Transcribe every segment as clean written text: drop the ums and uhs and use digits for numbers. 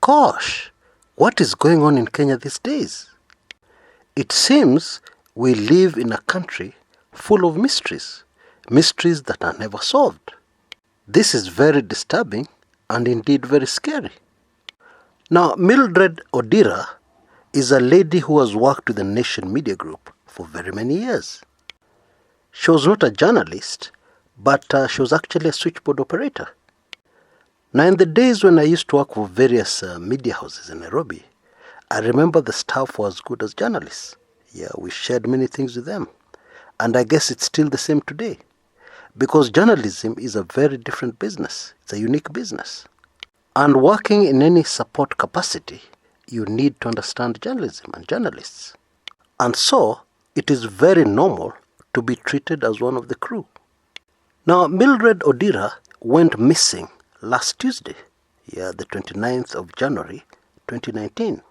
Gosh, what is going on in Kenya these days? It seems we live in a country full of mysteries, mysteries that are never solved. This is very disturbing and indeed very scary. Now, Mildred Odira is a lady who has worked with the Nation Media Group for very many years. She was not a journalist, but she was actually a switchboard operator. Now, in the days when I used to work for various media houses in Nairobi, I remember the staff were as good as journalists. Yeah, we shared many things with them. And I guess it's still the same today. Because journalism is a very different business. It's a unique business. And working in any support capacity, you need to understand journalism and journalists. And so, it is very normal to be treated as one of the crew. Now, Mildred Odira went missing last Tuesday, the 29th of January, 2019.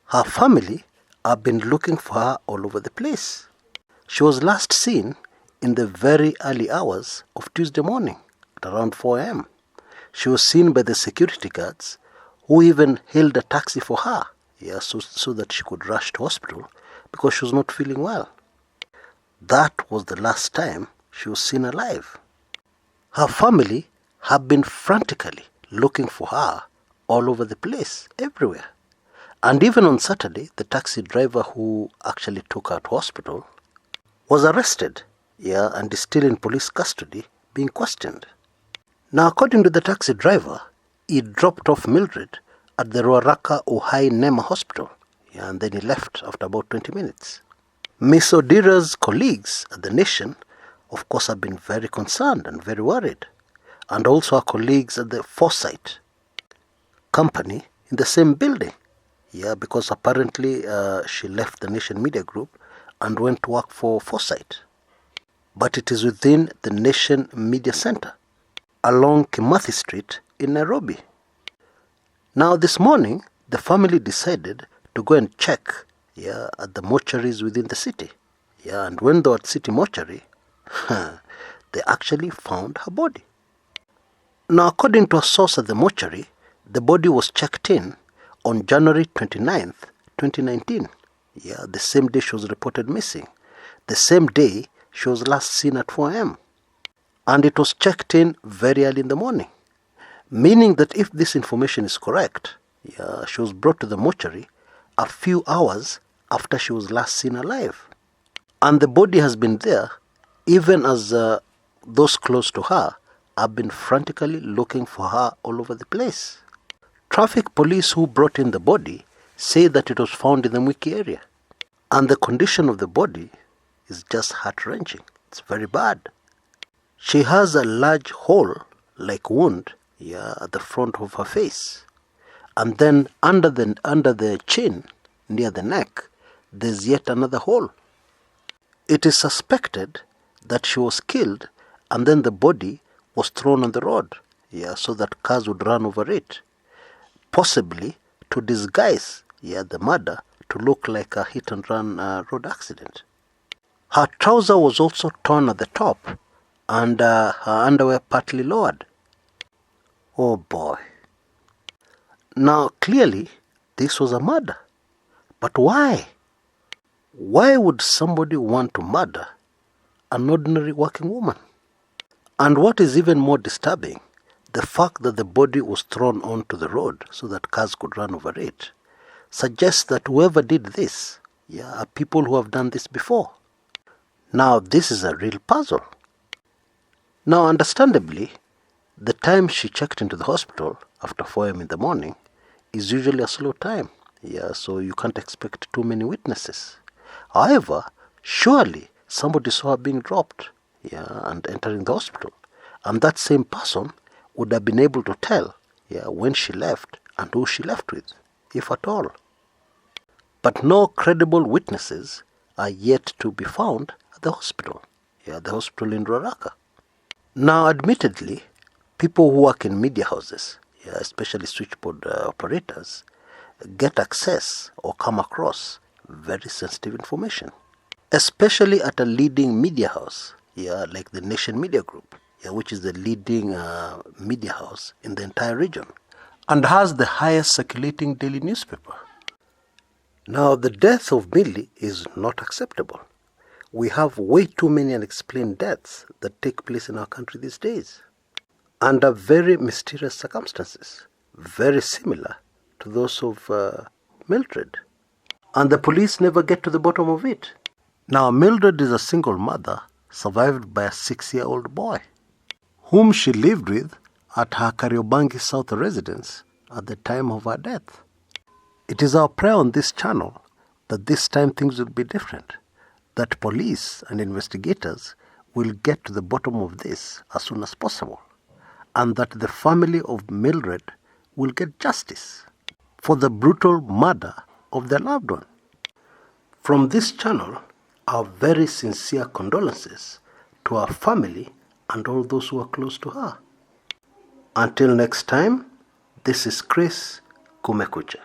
Her family have been looking for her all over the place. She was last seen in the very early hours of Tuesday morning at around 4 a.m. She was seen by the security guards who even hailed a taxi for her, so that she could rush to hospital because she was not feeling well. That was the last time she was seen alive. Her family have been frantically looking for her all over the place, everywhere. And even on Saturday, the taxi driver who actually took her to hospital was arrested, and is still in police custody being questioned. Now, according to the taxi driver, he dropped off Mildred at the Ruaraka Ohai Nema Hospital, and then he left after about 20 minutes. Miss Odira's colleagues at the Nation, of course, have been very concerned and very worried. And also our colleagues at the Foresight company in the same building. Because apparently she left the Nation Media Group and went to work for Foresight. But it is within the Nation Media Center along Kimathi Street in Nairobi. Now this morning, the family decided to go and check at the mortuaries within the city. And when they were at City Mortuary, they actually found her body. Now, according to a source at the mortuary, the body was checked in on January 29th, 2019. The same day she was reported missing. The same day she was last seen at 4 a.m. And it was checked in very early in the morning. Meaning that if this information is correct, she was brought to the mortuary a few hours after she was last seen alive. And the body has been there even as those close to her have been frantically looking for her all over the place. Traffic police who brought in the body say that it was found in the Mwiki area. And the condition of the body is just heart-wrenching. It's very bad. She has a large hole-like wound at the front of her face. And then under the chin, near the neck, there's yet another hole. It is suspected that she was killed and then the body was thrown on the road, so that cars would run over it, possibly to disguise, the murder to look like a hit-and-run road accident. Her trouser was also torn at the top, and her underwear partly lowered. Oh boy. Now, clearly, this was a murder. But why? Why would somebody want to murder an ordinary working woman? And what is even more disturbing, the fact that the body was thrown onto the road so that cars could run over it, suggests that whoever did this, are people who have done this before. Now, this is a real puzzle. Now, understandably, the time she checked into the hospital after 4 a.m. in the morning is usually a slow time. So you can't expect too many witnesses. However, surely somebody saw her being dropped, and entering the hospital. And that same person would have been able to tell, when she left and who she left with, if at all. But no credible witnesses are yet to be found at the hospital, the hospital in Ruaraka. Now, admittedly, people who work in media houses, especially switchboard operators, get access or come across very sensitive information, especially at a leading media house, like the Nation Media Group, which is the leading media house in the entire region. and has the highest circulating daily newspaper. Now, the death of Millie is not acceptable. We have way too many unexplained deaths that take place in our country these days, under very mysterious circumstances, very similar to those of Mildred. And the police never get to the bottom of it. Now, Mildred is a single mother survived by a 6-year-old boy, whom she lived with at her Kariobangi South residence at the time of her death. It is our prayer on this channel that this time things will be different, that police and investigators will get to the bottom of this as soon as possible, and that the family of Mildred will get justice for the brutal murder of their loved one. From this channel, our very sincere condolences to our family and all those who are close to her. Until next time, this is Chris Kumekucha.